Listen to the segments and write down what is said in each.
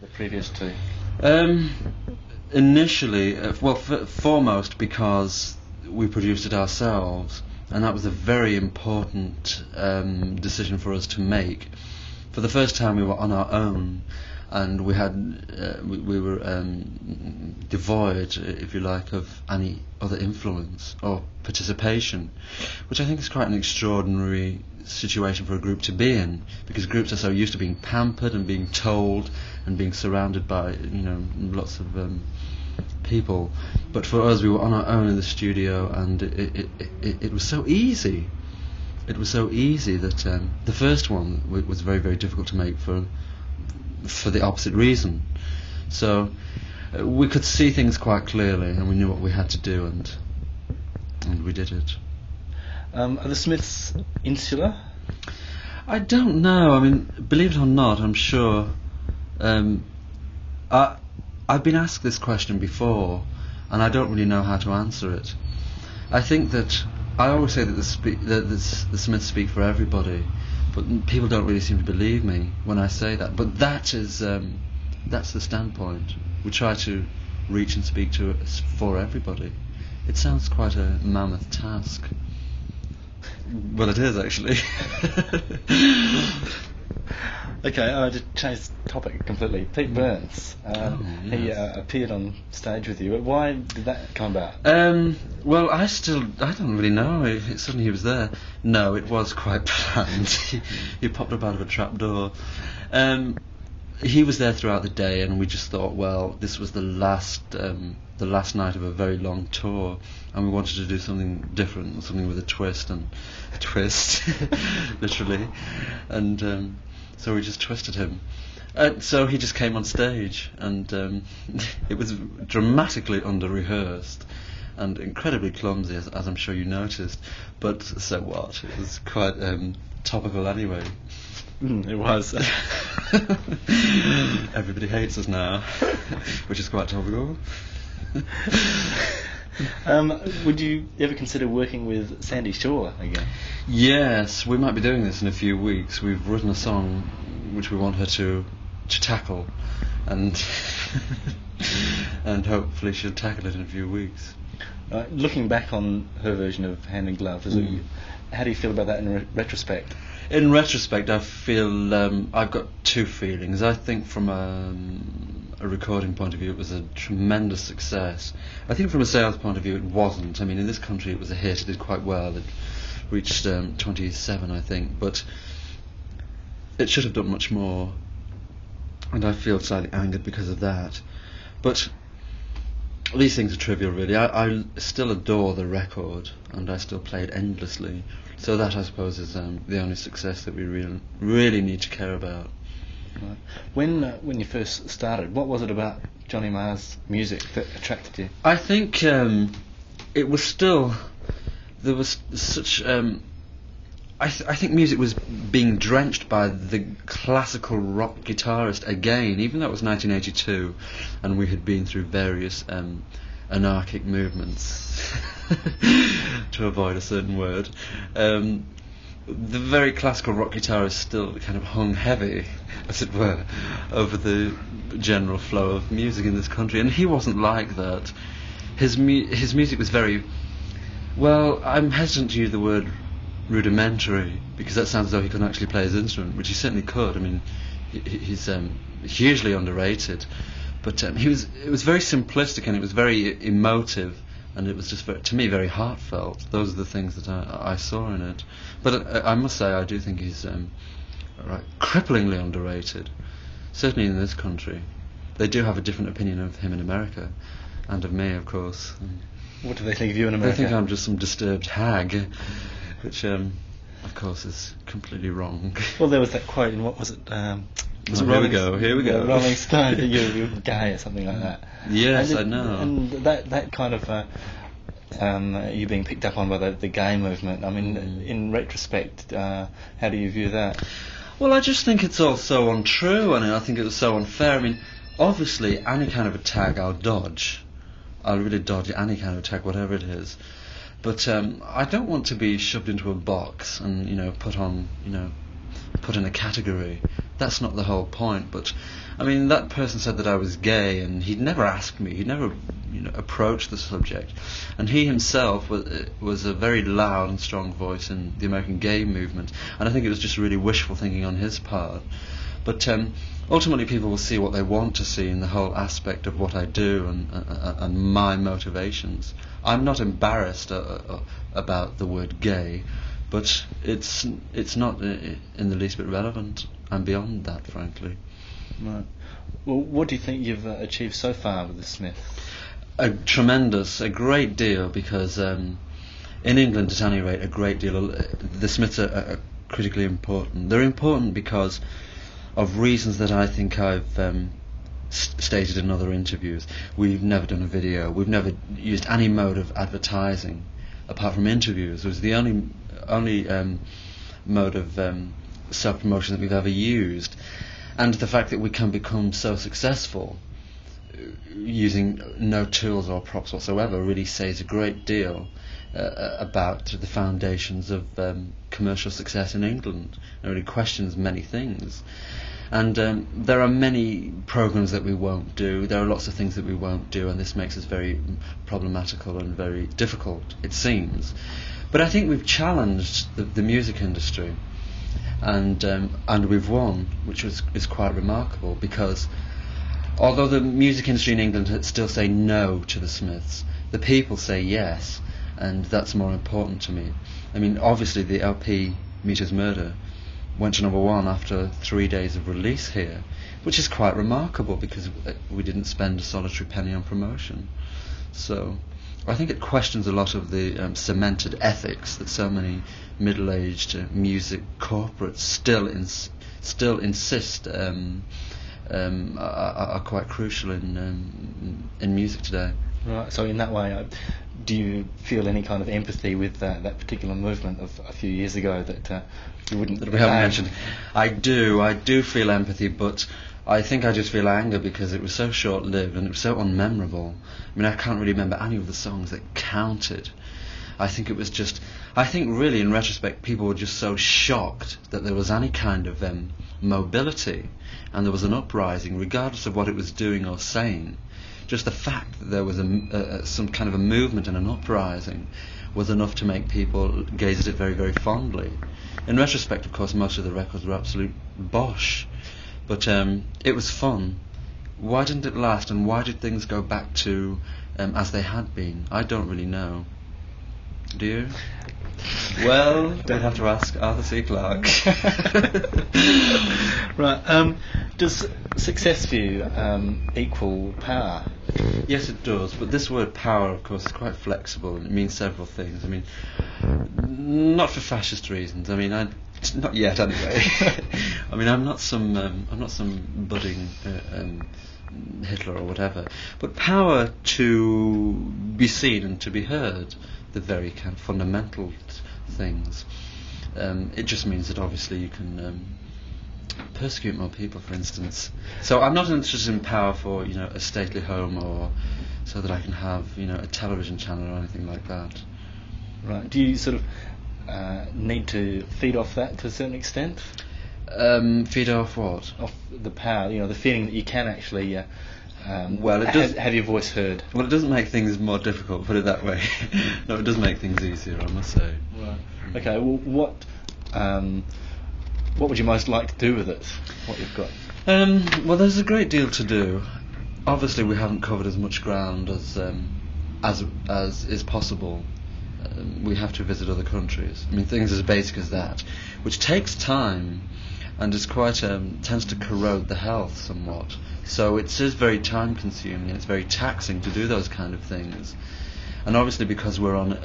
the previous two? Initially, foremost because we produced it ourselves, and that was a very important decision for us to make. For the first time, we were on our own, and we had we were devoid, if you like, of any other influence or participation, which I think is quite an extraordinary situation for a group to be in, because groups are so used to being pampered and being told and being surrounded by lots of people. But for us, we were on our own in the studio, and it was so easy. It was so easy that the first one was very, very difficult to make for the opposite reason. So we could see things quite clearly, and we knew what we had to do, and we did it. Are the Smiths insular? I don't know. I mean, believe it or not, I'm sure. I've been asked this question before, and I don't really know how to answer it. I think that I always say that the Smiths speak for everybody, but people don't really seem to believe me when I say that. But that's the standpoint. We try to reach and speak to for everybody. It sounds quite a mammoth task. Well, it is actually. Okay, to change the topic completely. Pete Burns, yes. he appeared on stage with you. Why did that come about? Well, I don't really know. Suddenly he was there. No, it was quite planned. He popped up out of a trap door. He was there throughout the day, and we just thought, well, this was the last night of a very long tour, and we wanted to do something different, something with a twist, literally, and so we just twisted him. So he just came on stage, and it was dramatically under-rehearsed and incredibly clumsy, as I'm sure you noticed, but so what? It was quite topical anyway. It was. Everybody hates us now, which is quite topical. Would you ever consider working with Sandy Shaw again? Yes, we might be doing this in a few weeks. We've written a song which we want her to tackle, and and hopefully she'll tackle it in a few weeks. Looking back on her version of Hand in Glove, how do you feel about that in retrospect? In retrospect, I feel I've got two feelings. I think from a recording point of view, it was a tremendous success. I think from a sales point of view, it wasn't. I mean, in this country, it was a hit. It did quite well. It reached 27, I think, but it should have done much more, and I feel slightly angered because of that. But these things are trivial, really. I still adore the record, and I still play it endlessly. So that, I suppose, is the only success that we really need to care about. Right. When you first started, what was it about Johnny Marr's music that attracted you? I think it was still, there was such I think music was being drenched by the classical rock guitarist again, even though it was 1982 and we had been through various anarchic movements, to avoid a certain word. The very classical rock guitarist still kind of hung heavy, as it were, over the general flow of music in this country, and he wasn't like that. His music was very, well, I'm hesitant to use the word rudimentary, because that sounds as though he couldn't actually play his instrument, which he certainly could. I mean, he's hugely underrated, but it was very simplistic, and it was very emotive, and it was just to me very heartfelt. Those are the things that I saw in it. But I must say, I do think he's cripplingly underrated, certainly in this country. They do have a different opinion of him in America, and of me, of course. What do they think of you in America? They think I'm just some disturbed hag, which, of course, is completely wrong. Well, there was that quote in, what was it? Here we go. Rolling Stone, that you're gay or something like that. Yes, I know. And that kind of you being picked up on by the gay movement. I mean, in retrospect, how do you view that? Well, I just think it's all so untrue, and I think it was so unfair. I mean, obviously, any kind of attack I'll dodge. I'll really dodge any kind of attack, whatever it is. But I don't want to be shoved into a box and put in a category. that's not the whole point. But I mean, that person said that I was gay, and he'd never asked me, he'd never approached the subject, and he himself was a very loud and strong voice in the American gay movement, and I think it was just really wishful thinking on his part. But ultimately people will see what they want to see in the whole aspect of what I do and my motivations. I'm not embarrassed about the word gay, but it's not in the least bit relevant. I'm beyond that, frankly. Right. Well, what do you think you've achieved so far with the Smiths? A great deal, because in England, at any rate, a great deal. The Smiths are critically important. They're important because of reasons that I think I've stated in other interviews. We've never done a video. We've never used any mode of advertising apart from interviews. It was the only mode of self-promotion that we've ever used. And the fact that we can become so successful using no tools or props whatsoever really says a great deal about the foundations of commercial success in England. It really questions many things. And there are many programs that we won't do. There are lots of things that we won't do, and this makes us very problematical and very difficult, it seems. But I think we've challenged the music industry, and we've won, which is quite remarkable, because although the music industry in England still say no to the Smiths, the people say yes, and that's more important to me. I mean, obviously the LP Meter's Murder went to #1 after 3 days of release here, which is quite remarkable because we didn't spend a solitary penny on promotion. So I think it questions a lot of the cemented ethics that so many middle-aged music corporates still insist are quite crucial in music today. Right. So in that way, do you feel any kind of empathy with that particular movement of a few years ago that you wouldn't? That we haven't mentioned. I do feel empathy, but I think I just feel anger because it was so short-lived and it was so unmemorable. I mean, I can't really remember any of the songs that counted. I think it was just. I think really, in retrospect, people were just so shocked that there was any kind of mobility, and there was an uprising, regardless of what it was doing or saying. Just the fact that there was some kind of a movement and an uprising was enough to make people gaze at it very, very fondly. In retrospect, of course, most of the records were absolute bosh, but it was fun. Why didn't it last, and why did things go back to as they had been? I don't really know. Do you? Well, don't have to ask Arthur C. Clarke. Right. Does success for you equal power? Yes, it does. But this word power, of course, is quite flexible, and it means several things. I mean, not for fascist reasons. I mean, not yet, anyway. I mean, I'm not some budding Hitler or whatever. But power to be seen and to be heard, the very kind of fundamental things. It just means that obviously you can persecute more people, for instance. So I'm not interested in power for a stately home, or so that I can have a television channel or anything like that. Right. Do you sort of need to feed off that to a certain extent? Feed off what? Off the power. The feeling that you can actually. Well, it does have your voice heard. Well, it doesn't make things more difficult, put it that way. No, it does make things easier, I must say. Right. Okay. Well, what would you most like to do with it? What you've got? Well, there's a great deal to do. Obviously, we haven't covered as much ground as is possible. We have to visit other countries. I mean, things as basic as that, which takes time, and is quite tends to corrode the health somewhat. So it is very time consuming, and it's very taxing to do those kind of things. And obviously, because we're on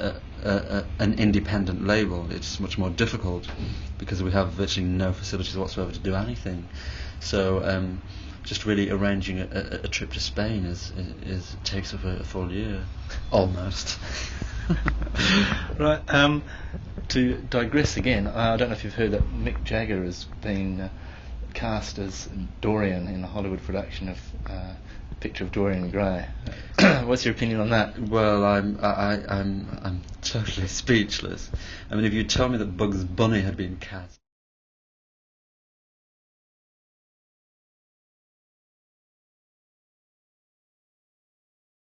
an independent label, it's much more difficult because we have virtually no facilities whatsoever to do anything. So just really arranging a trip to Spain is takes up a full year, almost. Right. To digress again, I don't know if you've heard that Mick Jagger has been cast as Dorian in a Hollywood production of Picture of Dorian Gray. What's your opinion on that? Well, I'm totally speechless. I mean, if you told me that Bugs Bunny had been cast